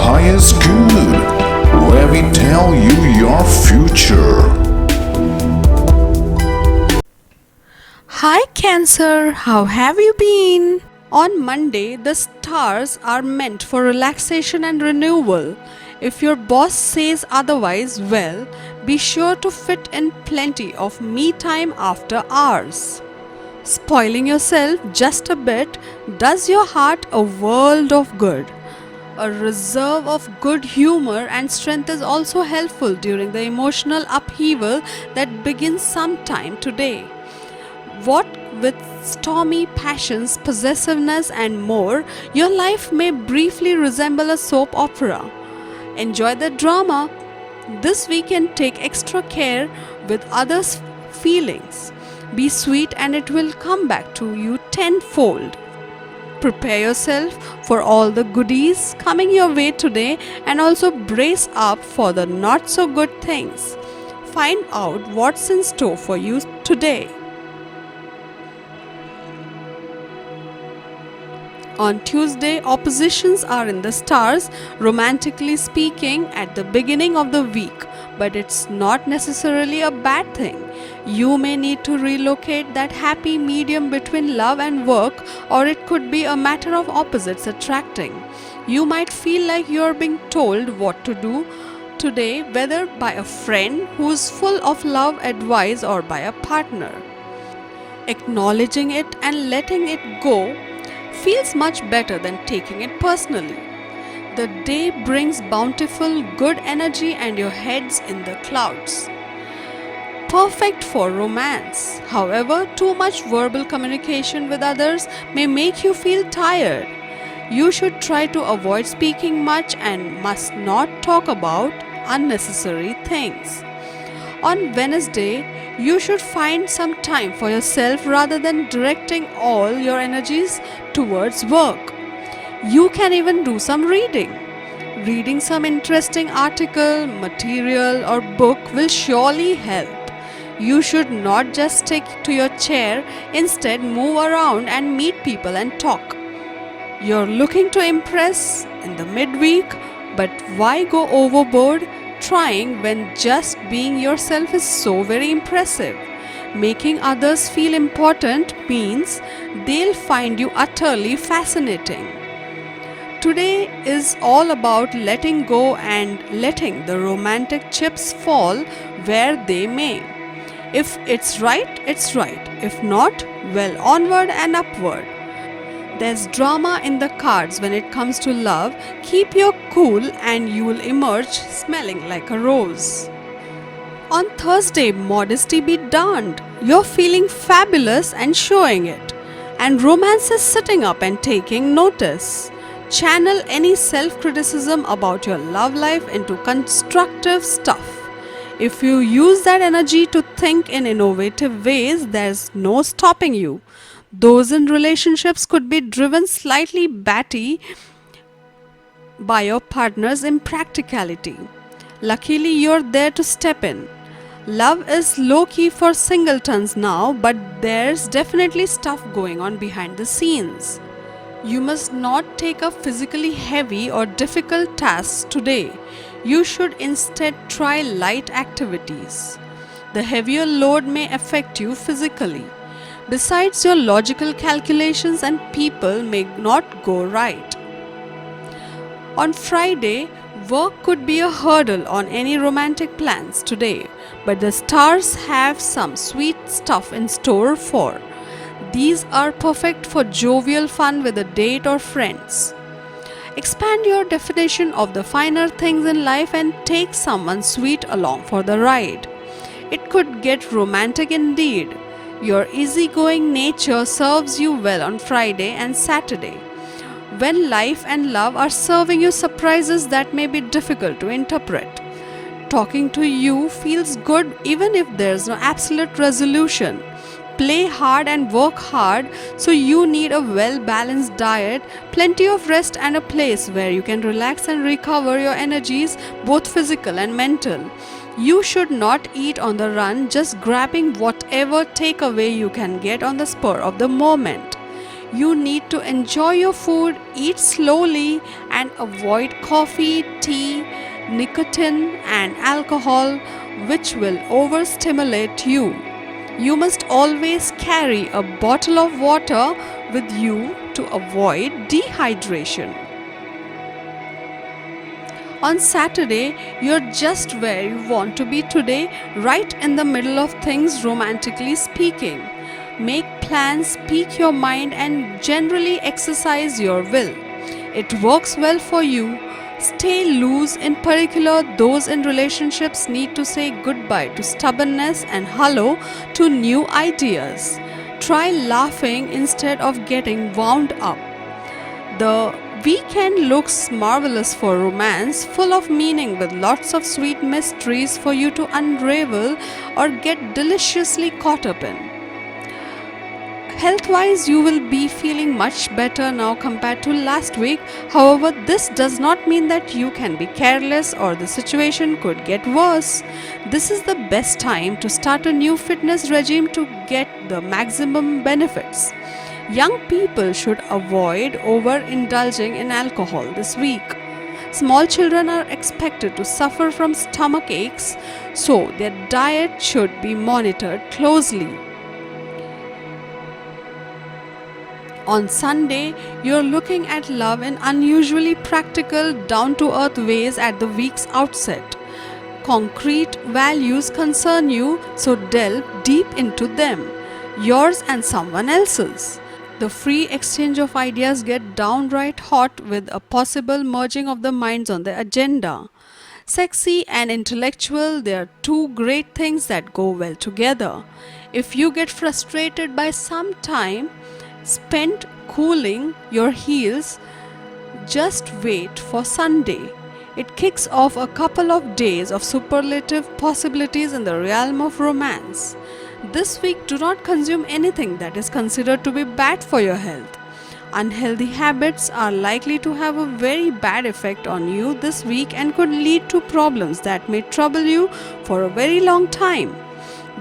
highest good, where we tell you your future. Hi Cancer, how have you been? On Monday, the stars are meant for relaxation and renewal. If your boss says otherwise, well, be sure to fit in plenty of me time after hours. Spoiling yourself just a bit does your heart a world of good. A reserve of good humor and strength is also helpful during the emotional upheaval that begins sometime today. What with stormy passions, possessiveness, and more, your life may briefly resemble a soap opera. Enjoy the drama. This weekend, take extra care with others' feelings. Be sweet, and it will come back to you tenfold. Prepare yourself for all the goodies coming your way today and also brace up for the not so good things. Find out what's in store for you today. On Tuesday, oppositions are in the stars, romantically speaking, at the beginning of the week, but it's not necessarily a bad thing. You may need to relocate that happy medium between love and work, or it could be a matter of opposites attracting. You might feel like you're being told what to do today, whether by a friend who's full of love advice or by a partner. Acknowledging it and letting it go feels much better than taking it personally. The day brings bountiful, good energy and your head's in the clouds. Perfect for romance. However, too much verbal communication with others may make you feel tired. You should try to avoid speaking much and must not talk about unnecessary things. On Wednesday, you should find some time for yourself rather than directing all your energies towards work. You can even do some reading. Reading some interesting article, material, or book will surely help. You should not just stick to your chair, instead, move around and meet people and talk. You're looking to impress in the midweek, but why go overboard trying when just being yourself is so very impressive? Making others feel important means they'll find you utterly fascinating. Today is all about letting go and letting the romantic chips fall where they may. If it's right, it's right. If not, well, onward and upward. There's drama in the cards when it comes to love. Keep your cool and you will emerge smelling like a rose. On Thursday, modesty be darned. You're feeling fabulous and showing it. And romance is sitting up and taking notice. Channel any self-criticism about your love life into constructive stuff. If you use that energy to think in innovative ways, there's no stopping you. Those in relationships could be driven slightly batty by your partner's impracticality. Luckily, you're there to step in. Love is low-key for singletons now, but there's definitely stuff going on behind the scenes. You must not take up physically heavy or difficult tasks today. You should instead try light activities. The heavier load may affect you physically. Besides, your logical calculations and people may not go right. On Friday, work could be a hurdle on any romantic plans today, but the stars have some sweet stuff in store for. These are perfect for jovial fun with a date or friends. Expand your definition of the finer things in life and take someone sweet along for the ride. It could get romantic indeed. Your easygoing nature serves you well on Friday and Saturday, when life and love are serving you surprises that may be difficult to interpret. Talking to you feels good even if there's no absolute resolution. Play hard and work hard, so you need a well-balanced diet, plenty of rest and a place where you can relax and recover your energies, both physical and mental. You should not eat on the run, just grabbing whatever takeaway you can get on the spur of the moment. You need to enjoy your food, eat slowly, and avoid coffee, tea, nicotine, and alcohol, which will overstimulate you. You must always carry a bottle of water with you to avoid dehydration. On Saturday, you're just where you want to be today, right in the middle of things, romantically speaking. Make plans, speak your mind, and generally exercise your will. It works well for you. Stay loose. In particular, those in relationships need to say goodbye to stubbornness and hello to new ideas. Try laughing instead of getting wound up. The weekend looks marvelous for romance, full of meaning with lots of sweet mysteries for you to unravel or get deliciously caught up in. Health wise, you will be feeling much better now compared to last week. However, this does not mean that you can be careless or the situation could get worse. This is the best time to start a new fitness regime to get the maximum benefits. Young people should avoid overindulging in alcohol this week. Small children are expected to suffer from stomach aches, so their diet should be monitored closely. On Sunday, you're looking at love in unusually practical, down to earth ways at the week's outset. Concrete values concern you, so delve deep into them, yours and someone else's. The free exchange of ideas get downright hot with a possible merging of the minds on the agenda. Sexy and intellectual, they are two great things that go well together. If you get frustrated by some time spent cooling your heels, just wait for Sunday. It kicks off a couple of days of superlative possibilities in the realm of romance. This week, do not consume anything that is considered to be bad for your health. Unhealthy habits are likely to have a very bad effect on you this week and could lead to problems that may trouble you for a very long time.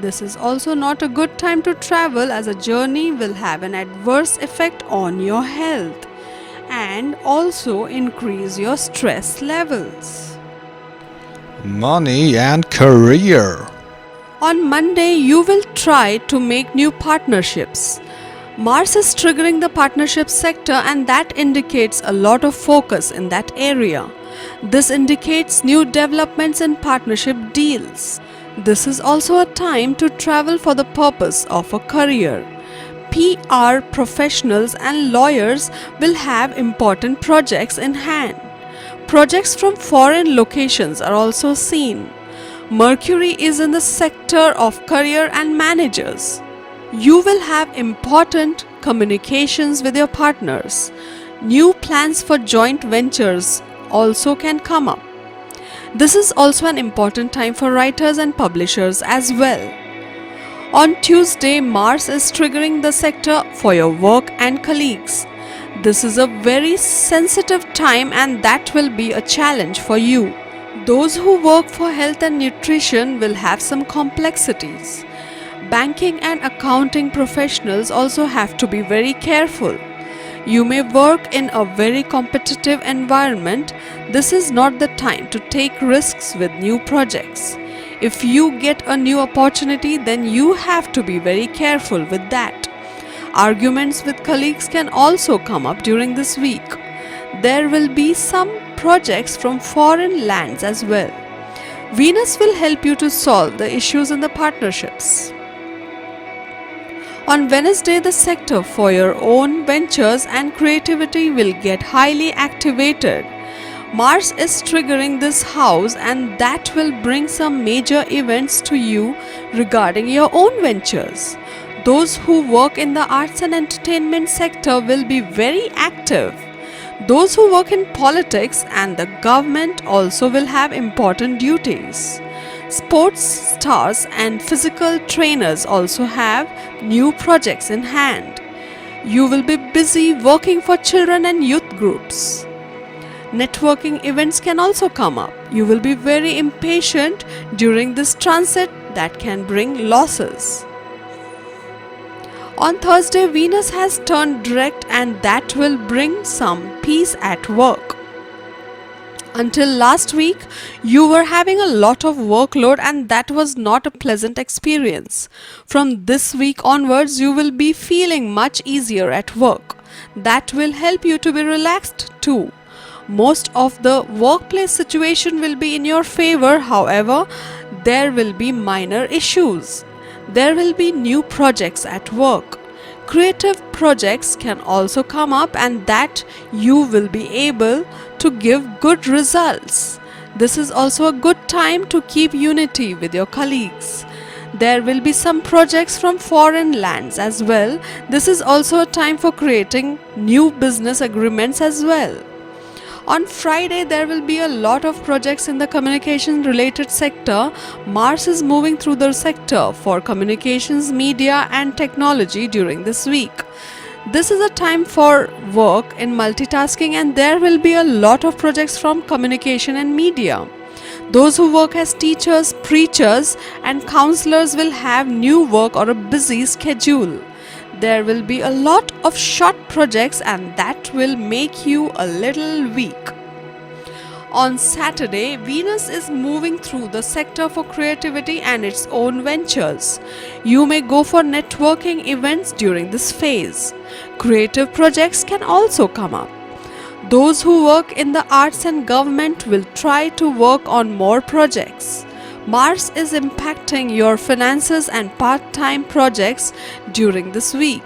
This is also not a good time to travel, as a journey will have an adverse effect on your health and also increase your stress levels. Money and career. On Monday, you will try to make new partnerships. Mars is triggering the partnership sector, and that indicates a lot of focus in that area. This indicates new developments in partnership deals. This is also a time to travel for the purpose of a career. PR professionals and lawyers will have important projects in hand. Projects from foreign locations are also seen. Mercury is in the sector of career and managers. You will have important communications with your partners. New plans for joint ventures also can come up. This is also an important time for writers and publishers as well. On Tuesday, Mars is triggering the sector for your work and colleagues. This is a very sensitive time, and that will be a challenge for you. Those who work for health and nutrition will have some complexities. Banking and accounting professionals also have to be very careful. You may work in a very competitive environment. This is not the time to take risks with new projects. If you get a new opportunity, then you have to be very careful with that. Arguments with colleagues can also come up during this week. There will be some projects from foreign lands as well. Venus will help you to solve the issues in the partnerships. On Wednesday, the sector for your own ventures and creativity will get highly activated. Mars is triggering this house, and that will bring some major events to you regarding your own ventures. Those who work in the arts and entertainment sector will be very active. Those who work in politics and the government also will have important duties. Sports stars and physical trainers also have new projects in hand. You will be busy working for children and youth groups. Networking events can also come up. You will be very impatient during this transit that can bring losses. On Thursday, Venus has turned direct and that will bring some peace at work. Until last week, you were having a lot of workload and that was not a pleasant experience. From this week onwards, you will be feeling much easier at work. That will help you to be relaxed too. Most of the workplace situation will be in your favor, however, there will be minor issues. There will be new projects at work. Creative projects can also come up and that you will be able to give good results. This is also a good time to keep unity with your colleagues. There will be some projects from foreign lands as well. This is also a time for creating new business agreements as well. On Friday, there will be a lot of projects in the communication related sector. Mars is moving through the sector for communications, media and technology during this week. This is a time for work in multitasking and there will be a lot of projects from communication and media. Those who work as teachers, preachers and counselors will have new work or a busy schedule. There will be a lot of short projects and that will make you a little weak. On Saturday, Venus is moving through the sector for creativity and its own ventures. You may go for networking events during this phase. Creative projects can also come up. Those who work in the arts and government will try to work on more projects. Mars is impacting your finances and part-time projects during this week.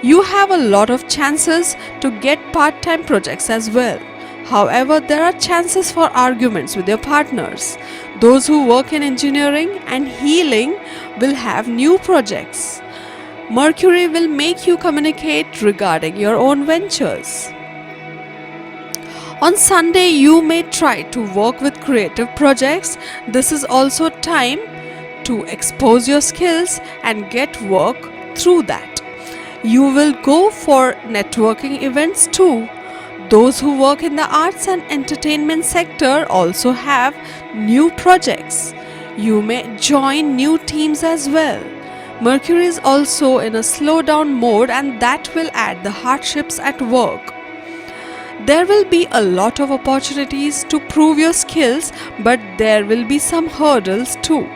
You have a lot of chances to get part-time projects as well. However, there are chances for arguments with your partners. Those who work in engineering and healing will have new projects. Mercury will make you communicate regarding your own ventures. On Sunday, you may try to work with creative projects. This is also time to expose your skills and get work through that. You will go for networking events too. Those who work in the arts and entertainment sector also have new projects. You may join new teams as well. Mercury is also in a slowdown mode and that will add the hardships at work. There will be a lot of opportunities to prove your skills, but there will be some hurdles too.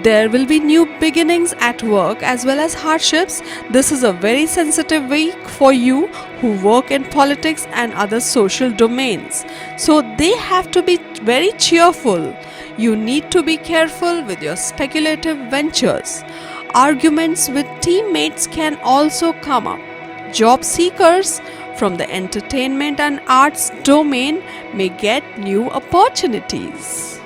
There will be new beginnings at work as well as hardships. This is a very sensitive week for you who work in politics and other social domains. So they have to be very cheerful. You need to be careful with your speculative ventures. Arguments with teammates can also come up. Job seekers from the entertainment and arts domain may get new opportunities.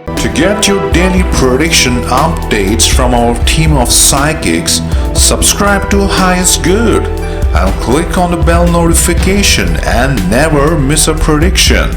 To get your daily prediction updates from our team of psychics, subscribe to Highest Good and click on the bell notification and never miss a prediction.